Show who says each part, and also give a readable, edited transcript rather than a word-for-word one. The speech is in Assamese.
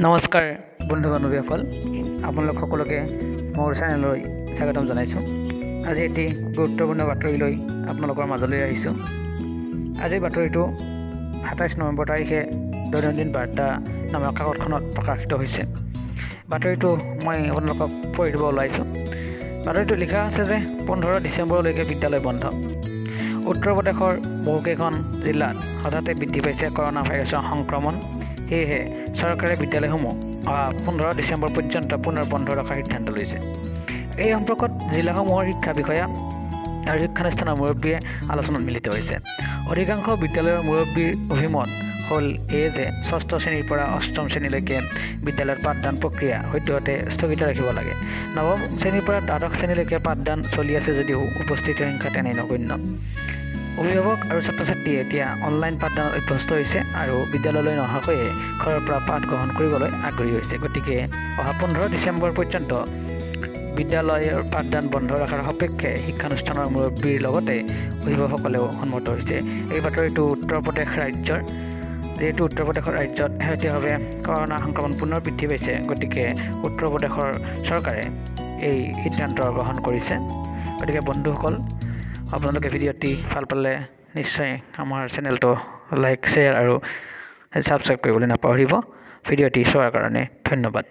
Speaker 1: নমস্কাৰ বন্ধু বান্ধৱীসকল, আপোনালোক সকলোকে মোৰ চেনেললৈ স্বাগতম জনাইছোঁ। আজি এটি গুৰুত্বপূৰ্ণ বাতৰি লৈ আপোনালোকৰ মাজলৈ আহিছোঁ। আজিৰ বাতৰিটো ২৭ নৱেম্বৰ তাৰিখে দৈনন্দিন বাৰ্তা নামৰ কাকতখনত প্ৰকাশিত হৈছে। বাতৰিটো মই আপোনালোকক পঢ়ি দিব ওলাইছোঁ। বাতৰিটো লিখা আছে যে ১৫ ডিচেম্বৰলৈকে বিদ্যালয় বন্ধ। উত্তৰ প্ৰদেশৰ বহুকেইখন জিলাত হঠাতে বৃদ্ধি পাইছে কৰোণা ভাইৰাছৰ সংক্ৰমণ। সেয়েহে চৰকাৰে বিদ্যালয়সমূহ ১৫ ডিচেম্বৰ পৰ্যন্ত পুনৰ বন্ধ ৰখাৰ সিদ্ধান্ত লৈছে। এই সম্পৰ্কত জিলাসমূহৰ শিক্ষা বিষয়া আৰু শিক্ষানুষ্ঠানৰ মুৰব্বীয়ে আলোচনাত মিলিত হৈছে। অধিকাংশ বিদ্যালয়ৰ মুৰব্বীৰ অভিমত হ'ল যে ৬ষ্ঠ শ্ৰেণীৰ পৰা ৮ম শ্ৰেণীলৈকে বিদ্যালয়ৰ পাঠদান প্ৰক্ৰিয়া সদ্যহতে স্থগিত ৰাখিব লাগে। নৱম শ্ৰেণীৰ পৰা দ্বাদশ শ্ৰেণীলৈকে পাঠদান চলি আছে যদিও উপস্থিত সংখ্যা তেনেই নগণ্য। অভিভাৱক আৰু ছাত্ৰ ছাত্ৰীয়ে এতিয়া অনলাইন পাঠদানত অভ্যস্ত হৈছে আৰু বিদ্যালয়লৈ নহাকৈয়ে ঘৰৰ পৰা পাঠ গ্ৰহণ কৰিবলৈ আগ্ৰহী হৈছে। গতিকে অহা ১৫ ডিচেম্বৰ পৰ্যন্ত বিদ্যালয়ৰ পাঠদান বন্ধ ৰখাৰ সপক্ষে শিক্ষানুষ্ঠানৰ মুৰব্বীৰ লগতে অভিভাৱকসকলেও সন্মত হৈছে। এই বাতৰিটো উত্তৰ প্ৰদেশ ৰাজ্যৰ, যিহেতু উত্তৰ প্ৰদেশৰ ৰাজ্যত শেহতীয়াভাৱে কৰোণা সংক্ৰমণ পুনৰ বৃদ্ধি পাইছে, গতিকে উত্তৰ প্ৰদেশৰ চৰকাৰে এই সিদ্ধান্ত গ্ৰহণ কৰিছে। গতিকে বন্ধুসকল, আপোনালোকে ভিডিঅ'টি ভাল পালে নিশ্চয় আমাৰ চেনেলটো লাইক, শ্বেয়াৰ আৰু ছাবস্ক্ৰাইব কৰিবলৈ নাপাহৰিব। ভিডিঅ'টি চোৱাৰ কাৰণে ধন্যবাদ।